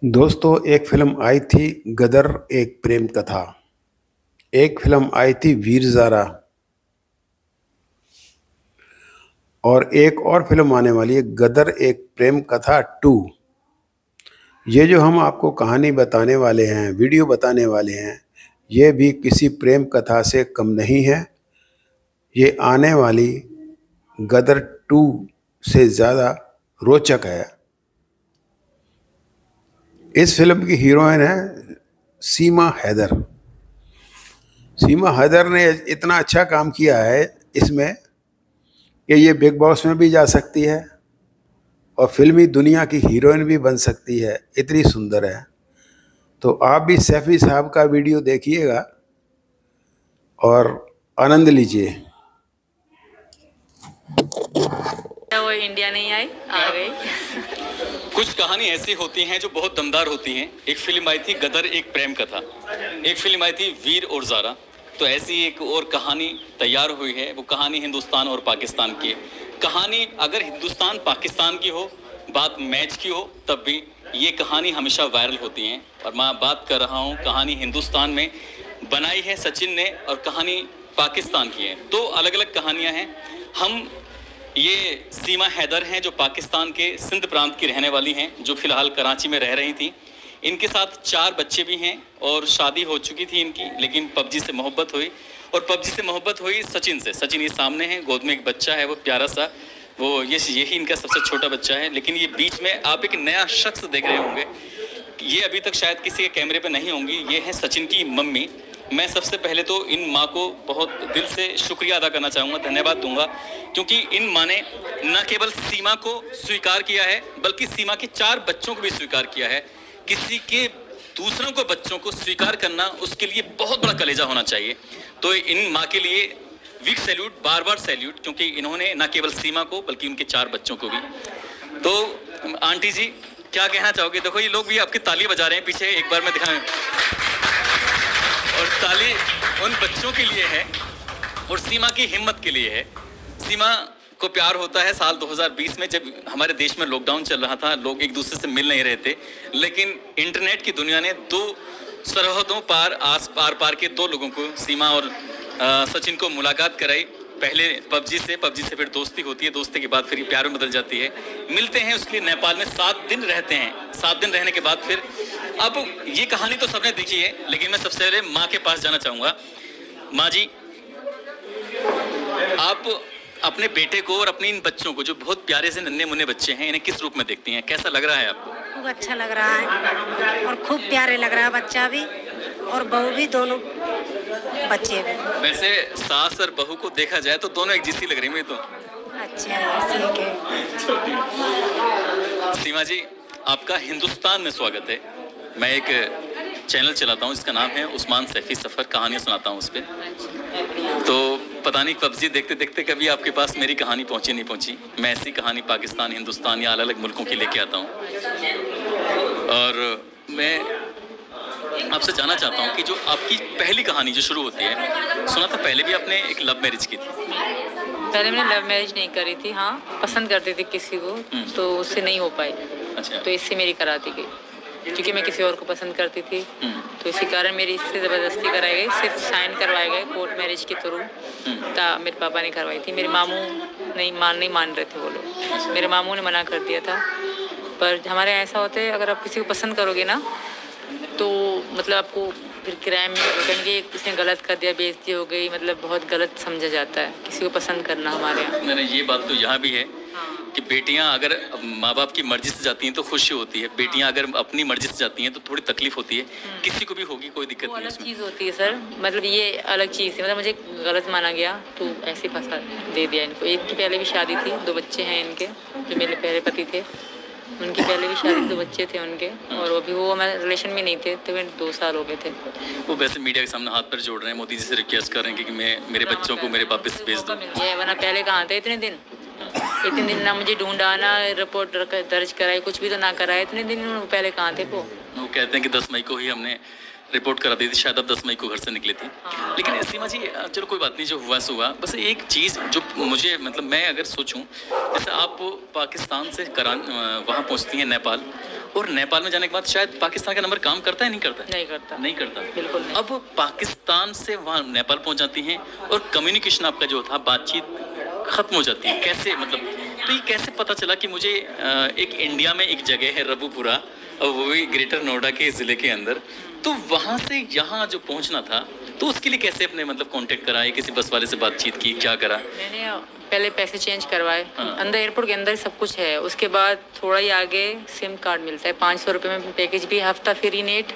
दोस्तों, एक फिल्म आई थी गदर एक प्रेम कथा। एक फिल्म आई थी वीर ज़ारा। और एक और फिल्म आने वाली है गदर एक प्रेम कथा 2। ये जो हम आपको कहानी बताने वाले हैं, वीडियो बताने वाले हैं, ये भी किसी प्रेम कथा से कम नहीं है। ये आने वाली गदर 2 से ज़्यादा रोचक है। इस फिल्म की हीरोइन है सीमा हैदर। सीमा हैदर ने इतना अच्छा काम किया है इसमें कि ये बिग बॉस में भी जा सकती है और फिल्मी दुनिया की हीरोइन भी बन सकती है, इतनी सुंदर है। तो आप भी सैफी साहब का वीडियो देखिएगा और आनंद लीजिए। वो इंडिया नहीं आई, आ गई। कुछ कहानी ऐसी होती हैं जो बहुत दमदार होती हैं। एक फिल्म आई थी गदर एक प्रेम कथा, एक फिल्म आई थी वीर और ज़ारा। तो ऐसी एक और कहानी तैयार हुई है। वो कहानी हिंदुस्तान और पाकिस्तान की है। कहानी अगर हिंदुस्तान पाकिस्तान की हो, बात मैच की हो, तब भी ये कहानी हमेशा वायरल होती हैं। और मैं बात कर रहा हूँ, कहानी हिंदुस्तान में बनाई है सचिन ने और कहानी पाकिस्तान की है। दो अलग अलग कहानियाँ हैं। हम ये सीमा हैदर हैं जो पाकिस्तान के सिंध प्रांत की रहने वाली हैं, जो फिलहाल कराची में रह रही थी। इनके साथ 4 बच्चे भी हैं और शादी हो चुकी थी इनकी, लेकिन पबजी से मोहब्बत हुई। और पबजी से मोहब्बत हुई सचिन से। सचिन ये सामने है, गोद में एक बच्चा है, वो प्यारा सा, वो यही इनका सबसे छोटा बच्चा है। लेकिन ये बीच में आप एक नया शख्स देख रहे होंगे। ये अभी तक शायद किसी के कैमरे पे नहीं होंगी। ये है सचिन की मम्मी। मैं सबसे पहले तो इन माँ को बहुत दिल से शुक्रिया अदा करना चाहूँगा, धन्यवाद दूंगा, क्योंकि इन माँ ने न केवल सीमा को स्वीकार किया है, बल्कि सीमा के 4 बच्चों को भी स्वीकार किया है। किसी के दूसरों को बच्चों को स्वीकार करना, उसके लिए बहुत बड़ा कलेजा होना चाहिए। तो इन माँ के लिए बिग सैल्यूट, बार बार सैल्यूट, क्योंकि इन्होंने न केवल सीमा को बल्कि उनके 4 बच्चों को भी। तो आंटी जी क्या कहना चाहोगे? देखो ये लोग भी आपकी ताली बजा रहे हैं पीछे, एक बार में दिखाएं। और ताली उन बच्चों के लिए है और सीमा की हिम्मत के लिए है। सीमा को प्यार होता है साल 2020 में, जब हमारे देश में लॉकडाउन चल रहा था, लोग एक दूसरे से मिल नहीं रहे थे। लेकिन इंटरनेट की दुनिया ने 2 सरहदों पार पार के 2 लोगों को, सीमा और सचिन को मुलाकात कराई। पहले पबजी से फिर दोस्ती होती है, दोस्ती के बाद फिर ये प्यार में बदल जाती है। मिलते हैं, उसके लिए नेपाल में 7 दिन रहते हैं। 7 दिन रहने के बाद फिर, अब ये कहानी तो सबने देखी है, लेकिन मैं सबसे पहले माँ के पास जाना चाहूँगा। माँ जी, आप अपने बेटे को और अपने इन बच्चों को, जो बहुत प्यारे से नन्हे मुन्ने बच्चे हैं, इन्हें किस रूप में देखती हैं? कैसा लग रहा है आपको? खूब अच्छा लग रहा है और खूब प्यारे लग रहा है बच्चा भी और बहू भी, दोनों बच्चे भी। वैसे सास और बहू को देखा जाए तो दोनों एक जैसी लग रही है मुझे तो। अच्छा, ठीक है। सीमा जी, आपका हिंदुस्तान में स्वागत है। मैं एक चैनल चलाता हूँ, इसका नाम है उस्मान सैफी सफ़र, कहानियाँ सुनाता हूँ उस पर। तो पता नहीं पबजी देखते देखते कभी आपके पास मेरी कहानी पहुँची नहीं पहुँची। मैं ऐसी कहानी पाकिस्तान, हिंदुस्तान या अलग अलग मुल्कों की लेके आता हूँ। और मैं आपसे जानना चाहता हूँ कि जो आपकी पहली कहानी जो शुरू होती है, सुना था पहले भी आपने एक लव मैरिज की थी। पहले मैंने लव मैरिज नहीं करी थी, हाँ पसंद करती थी किसी को, तो उससे नहीं हो पाई। अच्छा। तो इससे मेरी करा दी गई, क्योंकि मैं किसी और को पसंद करती थी। तो इसी कारण मेरी इससे ज़बरदस्ती कराई गई, सिर्फ साइन करवाए गए कोर्ट मैरिज के थ्रू। मेरे पापा ने करवाई थी, मेरे मामू नहीं मान रहे थे वो लोग। मेरे मामू ने मना कर दिया था। पर हमारे यहाँ ऐसा होता है, अगर आप किसी को पसंद करोगे ना, तो मतलब आपको फिर किराए में कहेंगे इसने गलत कर दिया, बेइज्जती हो गई, मतलब बहुत गलत समझा जाता है किसी को पसंद करना हमारे यहाँ। नहीं, ये बात तो यहाँ भी है कि बेटियां अगर माँ बाप की मर्जी से जाती हैं तो खुशी होती है, बेटियां अगर अपनी मर्जी से जाती हैं तो थोड़ी तकलीफ होती है। किसी को भी होगी, कोई दिक्कत नहीं है उसमें। चीज़ होती है सर, मतलब ये अलग चीज़ है। मतलब मुझे गलत माना गया तो ऐसे फंसा दे दिया इनको। एक की पहले भी शादी थी, 2 बच्चे हैं इनके, जो मेरे पहले पति थे। उनकी पहले भी शादी, 2 बच्चे थे उनके, और अभी वो हमारे रिलेशन में नहीं थे, तो 2 साल हो गए थे। वो वैसे मीडिया के सामने हाथ पर जोड़ रहे हैं, मोदी जी से रिक्वेस्ट कर रहे हैं कि मैं मेरे बच्चों को मेरे वापस भेज दूँ। वरना पहले कहाँ थे इतने दिन? ना मुझे ढूंढा, ना रिपोर्ट दर्ज कराई, कुछ भी तो ना कराए। इतने दिन पहले कहाँ थे वो कहते हैं कि 10 मई को ही हमने रिपोर्ट करा दी थी, शायद अब 10 मई को घर से निकले थे। लेकिन सीमा जी, चलो कोई बात नहीं, जो हुआ सो हुआ। बस एक चीज़ जो मुझे, मतलब मैं अगर सोचूं, जैसे आप पाकिस्तान से वहाँ पहुँचती हैं नेपाल, और नेपाल में जाने के बाद शायद पाकिस्तान का नंबर काम करता है, नहीं करता है? नहीं करता, नहीं करता, बिल्कुल नहीं। अब पाकिस्तान से वहाँ नेपाल पहुँच जाती हैं और कम्युनिकेशन आपका जो था, बातचीत खत्म हो जाती है, कैसे मतलब? तो ये कैसे पता चला कि मुझे एक इंडिया में एक जगह है रबुपुरा, और वो भी ग्रेटर नोएडा के ज़िले के अंदर, तो वहाँ से यहाँ जो पहुँचना था, तो उसके लिए कैसे अपने मतलब कांटेक्ट करा, किसी बस वाले से बातचीत की, क्या करा? मैंने पहले पैसे चेंज करवाए, हाँ। अंदर एयरपोर्ट के अंदर ही सब कुछ है। उसके बाद थोड़ा ही आगे सिम कार्ड मिलता है, 500 रुपये में पैकेज भी, हफ्ता फ्री नेट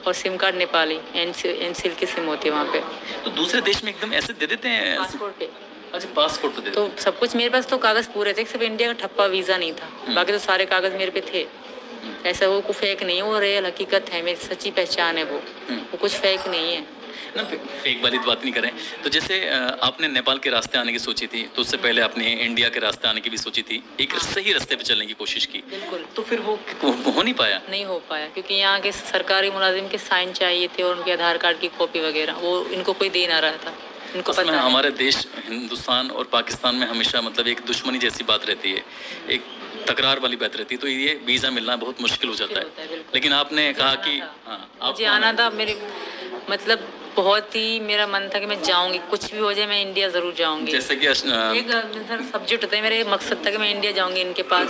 और सिम कार्ड नेपाली एनसीएल की सिम होती है वहाँ पे। तो दूसरे देश में एकदम ऐसे दे देते हैं? पासपोर्ट पे। अच्छा, पासपोर्ट पे दे तो सब कुछ मेरे पास तो कागज़ पूरे थे, सिर्फ इंडिया का ठप्पा वीज़ा नहीं था, बाकी तो सारे कागज़ मेरे पे थे। ऐसा वो को फेक नहीं है, वो रियल हकीकत है, मेरी सच्ची पहचान है वो कुछ फेक नहीं है ना। फेक वाली बात नहीं करें। तो जैसे आपने नेपाल के रास्ते आने की सोची थी, तो उससे पहले आपने इंडिया के रास्ते आने की भी सोची थी, एक सही रास्ते पे चलने की कोशिश की। बिल्कुल। तो फिर वो हो नहीं पाया? नहीं हो पाया, क्योंकि यहाँ के सरकारी मुलाजिम के साइन चाहिए थे और उनके आधार कार्ड की कॉपी वगैरह, वो इनको कोई दे ना रहा था। इनको असल में पता हमारे देश हिंदुस्तान और पाकिस्तान में हमेशा मतलब एक दुश्मनी जैसी बात रहती है, एक तकरार वाली बात रहती है, तो ये वीज़ा मिलना बहुत मुश्किल हो जाता है। लेकिन आपने कहा कि हाँ, मुझे आना था, मेरे मतलब बहुत ही मेरा मन था कि मैं जाऊंगी, कुछ भी हो जाए मैं इंडिया ज़रूर जाऊंगी। जैसे कि एक सब्जेक्ट होता है, मेरे मकसद था कि मैं इंडिया जाऊंगी इनके पास,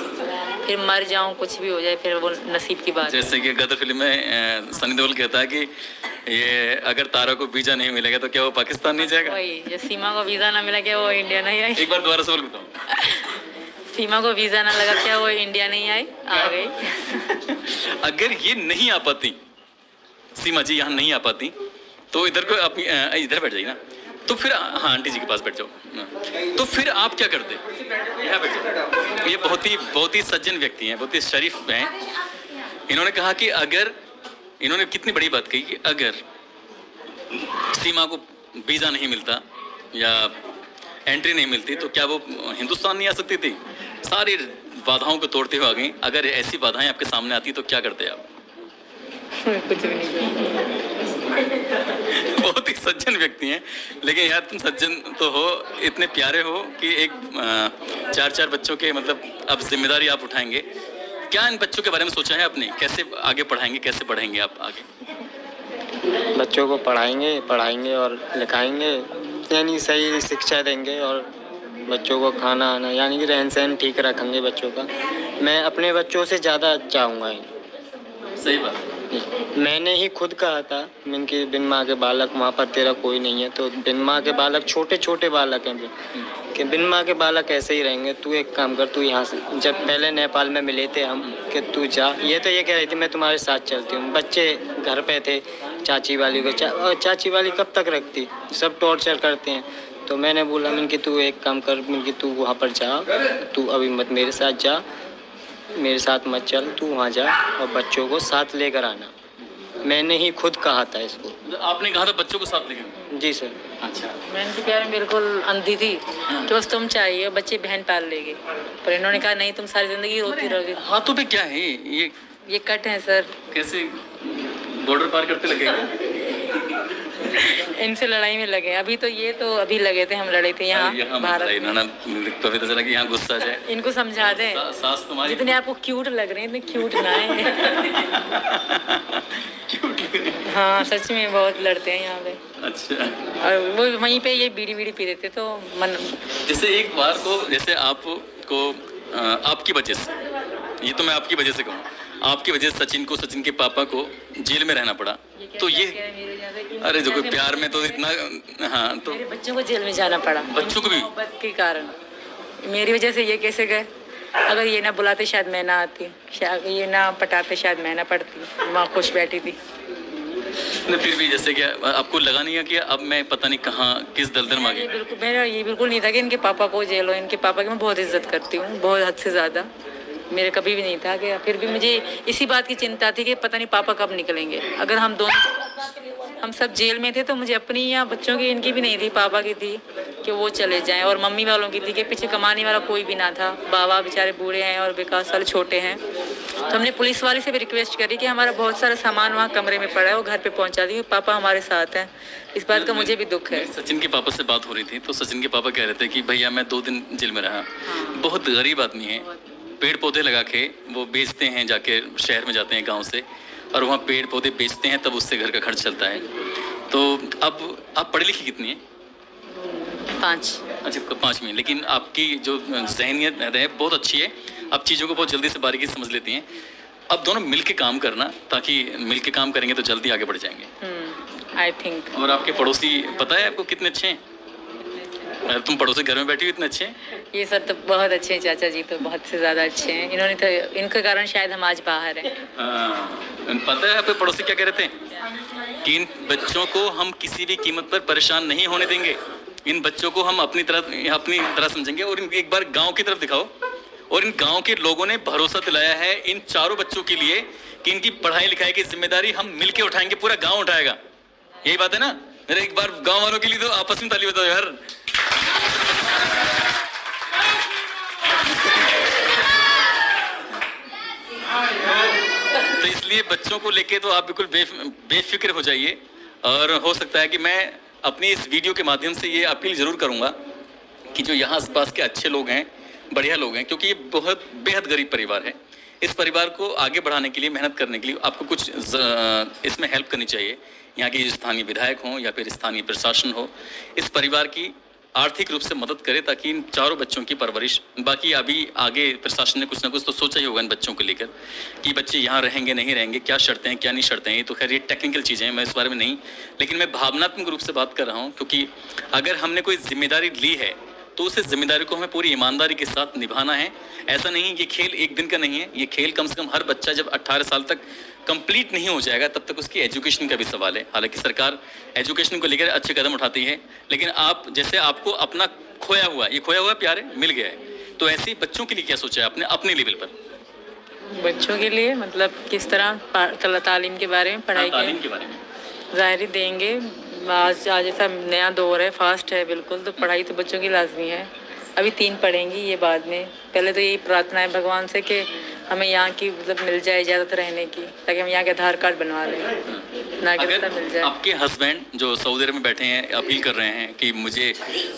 फिर मर जाऊं, कुछ भी हो जाए, फिर वो नसीब की बात। जैसे कि गदर फिल्म में सनी देओल कहता है कि ये अगर तारा को वीज़ा नहीं मिलेगा तो क्या वो पाकिस्तान नहीं जाएगा? वही, जो सीमा को वीज़ा ना मिला क्या वो इंडिया नहीं आई? एक बार दोबारा सवाल बताऊँ। सीमा को वीज़ा ना लगा क्या वो इंडिया नहीं आई? आ गई। अगर ये नहीं आ पाती, सीमा जी यहाँ नहीं आ पाती, तो इधर को आप इधर बैठ जाइए ना, तो फिर हाँ आंटी जी के पास बैठ जाओ, तो फिर आप क्या करते? यहाँ बैठ जाओ। ये बहुत ही सज्जन व्यक्ति हैं, बहुत ही शरीफ हैं। इन्होंने कहा कि अगर, इन्होंने कितनी बड़ी बात कही कि अगर सीमा को वीज़ा नहीं मिलता या एंट्री नहीं मिलती तो क्या वो हिंदुस्तान नहीं आ सकती थी? सारी बाधाओं को तोड़ते हुए आ गई। अगर ऐसी बाधाएं आपके सामने आती तो क्या करते आप? कुछ भी नहीं। बहुत ही सज्जन व्यक्ति हैं, लेकिन यार तुम सज्जन तो हो, इतने प्यारे हो कि एक 4 बच्चों के मतलब अब जिम्मेदारी आप उठाएंगे। क्या इन बच्चों के बारे में सोचा है आपने? कैसे आगे पढ़ाएंगे, कैसे पढ़ेंगे आप आगे? बच्चों को पढ़ाएंगे और लिखाएंगे, यानी सही शिक्षा देंगे, और बच्चों को खाना आना यानी कि रहन सहन ठीक रखेंगे बच्चों का। मैं अपने बच्चों से ज़्यादा चाहूँगा। सही बात। मैंने ही खुद कहा था इनके बिन माँ के बालक, वहाँ पर तेरा कोई नहीं है, तो बिन माँ के बालक छोटे बालक हैं कि बिन माँ के बालक ऐसे ही रहेंगे। तू एक काम कर, तू यहाँ से, जब पहले नेपाल में मिले थे हम, कि तू जा, ये तो ये कह रही थी मैं तुम्हारे साथ चलती हूँ। बच्चे घर पे थे, चाची वाली को और चाची वाली कब तक रखती, सब टॉर्चर करते हैं। तो मैंने बोला कि तू एक काम कर, कि तू वहाँ पर जा, तू अभी मत मेरे साथ जा, मेरे साथ मत चल, तू वहाँ जा और बच्चों को साथ लेकर आना। मैंने ही खुद कहा था इसको। आपने कहा था बच्चों को साथ लेकर? जी सर। अच्छा। मैं इनके प्यार में बिल्कुल अंधी थी कि बस तुम चाहिए, बच्चे बहन पाल लेगी, पर इन्होंने कहा नहीं, तुम सारी जिंदगी रोती रहोगी। हाथों पे क्या है ये कट है सर। कैसे बॉर्डर पार करते लगे? इनसे लड़ाई में लगे, अभी तो ये तो अभी लगे थे, हम लड़े थे यहाँ भारत। तो अभी तो चला कि यहाँ गुस्सा जाए। इनको समझा दें, सास तुम्हारी जितने आपको क्यूट लग रहे हैं इतने क्यूट ना है। हाँ सच में बहुत लड़ते हैं यहाँ पे। अच्छा। और वो वहीं पे ये बीड़ी पी देते तो मन। जैसे एक बार को, जैसे आपको आपकी वजह से, ये तो मैं आपकी वजह से कहूँ, आपकी वजह से सचिन के पापा को जेल में रहना पड़ा, तो ये अरे जो कोई प्यार में तो इतना, हाँ, तो मेरे बच्चों को जेल में जाना पड़ा, बच्चों को भी मोहब्बत के कारण। मेरी वजह से ये कैसे गए? अगर ये ना बुलाते शायद मैं ना आती, शायद ये ना पटाते शायद मैं ना पढ़ती, माँ खुश बैठी थी। फिर भी जैसे कि आपको लगा नहीं है कि अब मैं पता नहीं कहाँ किस दलदल में आ गई? बिल्कुल, मेरा ये बिल्कुल नहीं था कि इनके पापा को जेल हो। इनके पापा की मैं बहुत इज्जत करती हूँ, बहुत हद से ज़्यादा। मेरे कभी भी नहीं था कि, फिर भी मुझे इसी बात की चिंता थी कि पता नहीं पापा कब निकलेंगे। अगर हम सब जेल में थे तो मुझे अपनी या बच्चों की, इनकी भी नहीं थी, पापा की थी कि वो चले जाएं, और मम्मी वालों की थी कि पीछे कमाने वाला कोई भी ना था। बाबा बेचारे बूढ़े हैं और विकास वाले छोटे हैं। तो हमने पुलिस वाले से भी रिक्वेस्ट करी कि हमारा बहुत सारा सामान वहाँ कमरे में पड़ा है, वो घर पे पहुँचा दी, पापा हमारे साथ हैं। इस बात का मुझे भी दुख है। सचिन के पापा से बात हो रही थी तो सचिन के पापा कह रहे थे कि भैया मैं 2 दिन जेल में रहा, बहुत गरीब आदमी है, पेड़ पौधे लगा के वो बेचते हैं, जाके शहर में जाते हैं गांव से और वहाँ पेड़ पौधे बेचते हैं, तब उससे घर का खर्च चलता है। तो अब आप पढ़ी लिखी कितनी है? 5। अच्छा 5 में, लेकिन आपकी जो जहनियत है बहुत अच्छी है, आप चीज़ों को बहुत जल्दी से बारीकी से समझ लेती हैं। अब दोनों मिल के काम करना, ताकि मिल के काम करेंगे तो जल्दी आगे बढ़ जाएंगे। I think. और आपके पड़ोसी पता है आपको कितने अच्छे हैं? तुम पड़ोसी घर में बैठी हुई इतने अच्छे हैं? ये सब तो बहुत अच्छे हैं, चाचा जी तो बहुत से ज़्यादा अच्छे हैं। इन्होंने तो, इनके कारण शायद हम आज बाहर हैं। पता है आपके पड़ोसी क्या कह रहे थे कि इन बच्चों को हम किसी भी कीमत पर परेशान नहीं होने देंगे, इन बच्चों को हम अपनी तरह समझेंगे। और एक बार गांव की तरफ दिखाओ, और इन गांव के लोगों ने भरोसा दिलाया है इन चारों बच्चों के लिए कि इनकी पढ़ाई लिखाई की जिम्मेदारी हम मिलके उठाएंगे, पूरा गांव उठाएगा। यही बात है ना? मेरे एक बार गांव वालों के लिए तो आपस में ताली बजाओ यार। तो इसलिए बच्चों को लेके तो आप बिल्कुल बेफिक्र हो जाइए। और हो सकता है कि मैं अपनी इस वीडियो के माध्यम से ये अपील जरूर करूंगा कि जो यहाँ आसपास के अच्छे लोग हैं, बढ़िया लोग हैं, क्योंकि ये बहुत बेहद गरीब परिवार है, इस परिवार को आगे बढ़ाने के लिए, मेहनत करने के लिए आपको कुछ इसमें हेल्प करनी चाहिए। यहाँ के स्थानीय विधायक हों या फिर स्थानीय प्रशासन हो, इस परिवार की आर्थिक रूप से मदद करे ताकि इन चारों बच्चों की परवरिश, बाकी अभी आगे प्रशासन ने कुछ ना कुछ तो सोचा ही होगा इन बच्चों को लेकर कि बच्चे यहाँ रहेंगे नहीं रहेंगे, क्या शर्तें हैं क्या नहीं शर्तें हैं। ये तो खैर ये टेक्निकल चीज़ें हैं, मैं इस बारे में नहीं, लेकिन मैं भावनात्मक रूप से बात कर रहा हूँ। क्योंकि अगर हमने कोई जिम्मेदारी ली है तो उस जिम्मेदारी को हमें पूरी ईमानदारी के साथ निभाना है। ऐसा नहीं, ये खेल एक दिन का नहीं है, ये खेल कम से कम हर बच्चा जब 18 साल तक कंप्लीट नहीं हो जाएगा तब तक उसकी एजुकेशन का भी सवाल है। हालांकि सरकार एजुकेशन को लेकर अच्छे कदम उठाती है, लेकिन आप जैसे आपको अपना खोया हुआ प्यार है, मिल गया है, तो ऐसे ही बच्चों के लिए क्या सोचा है आपने अपने लेवल पर? बच्चों के लिए मतलब किस तरह तालीम के बारे में, पढ़ाई के बारे में ज़ाहिर देंगे। आज ऐसा नया दौर है, फास्ट है बिल्कुल, तो पढ़ाई तो बच्चों की लाजमी है। अभी 3 पढ़ेंगी, ये बाद में। पहले तो यही प्रार्थना है भगवान से कि हमें यहाँ की मतलब मिल जाए इजाज़त रहने की, ताकि हम यहाँ के आधार कार्ड बनवा लें, नागरिकता मिल जाए। आपके हस्बैंड जो सऊदी अरब में बैठे हैं अपील कर रहे हैं कि मुझे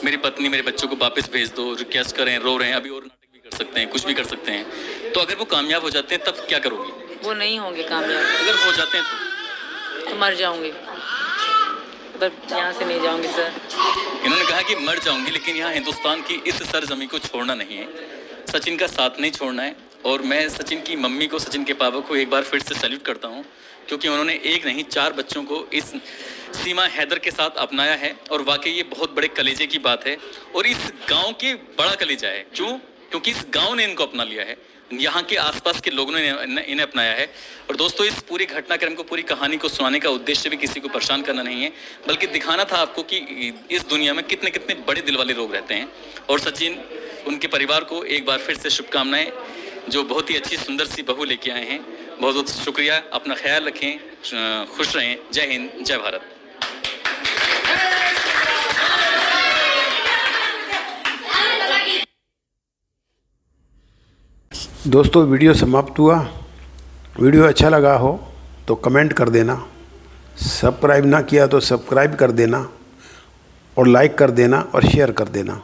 मेरी पत्नी मेरे बच्चों को वापस भेज दो, रिक्वेस्ट कर रहे हैं, रो रहे हैं, अभी और नाटक भी कर सकते हैं, कुछ भी कर सकते हैं, तो अगर वो कामयाब हो जाते हैं तब क्या करोगी? वो नहीं होंगे कामयाब। अगर हो जाते हैं तो मर जाऊँगी, यहाँ से नहीं जाऊंगी सर। इन्होंने कहा कि मर जाऊंगी, लेकिन यहाँ हिंदुस्तान की इस सरजमी को छोड़ना नहीं है, सचिन का साथ नहीं छोड़ना है। और मैं सचिन की मम्मी को, सचिन के पापा को एक बार फिर से सैल्यूट करता हूँ, क्योंकि उन्होंने एक नहीं 4 बच्चों को इस सीमा हैदर के साथ अपनाया है। और वाकई ये बहुत बड़े कलेजे की बात है, और इस गाँव के बड़ा कलेजा है। क्यों? क्योंकि इस गाँव ने इनको अपना लिया है, यहाँ के आसपास के लोगों ने इन्हें अपनाया है। और दोस्तों, इस पूरी घटनाक्रम को, पूरी कहानी को सुनाने का उद्देश्य भी किसी को परेशान करना नहीं है, बल्कि दिखाना था आपको कि इस दुनिया में कितने कितने बड़े दिल वाले लोग रहते हैं। और सचिन, उनके परिवार को एक बार फिर से शुभकामनाएं, जो बहुत ही अच्छी सुंदर सी बहू लेके आए हैं। बहुत बहुत शुक्रिया, अपना ख्याल रखें, खुश रहें। जय हिंद, जय भारत। दोस्तों, वीडियो समाप्त हुआ। वीडियो अच्छा लगा हो तो कमेंट कर देना, सब्सक्राइब ना किया तो सब्सक्राइब कर देना, और लाइक कर देना और शेयर कर देना।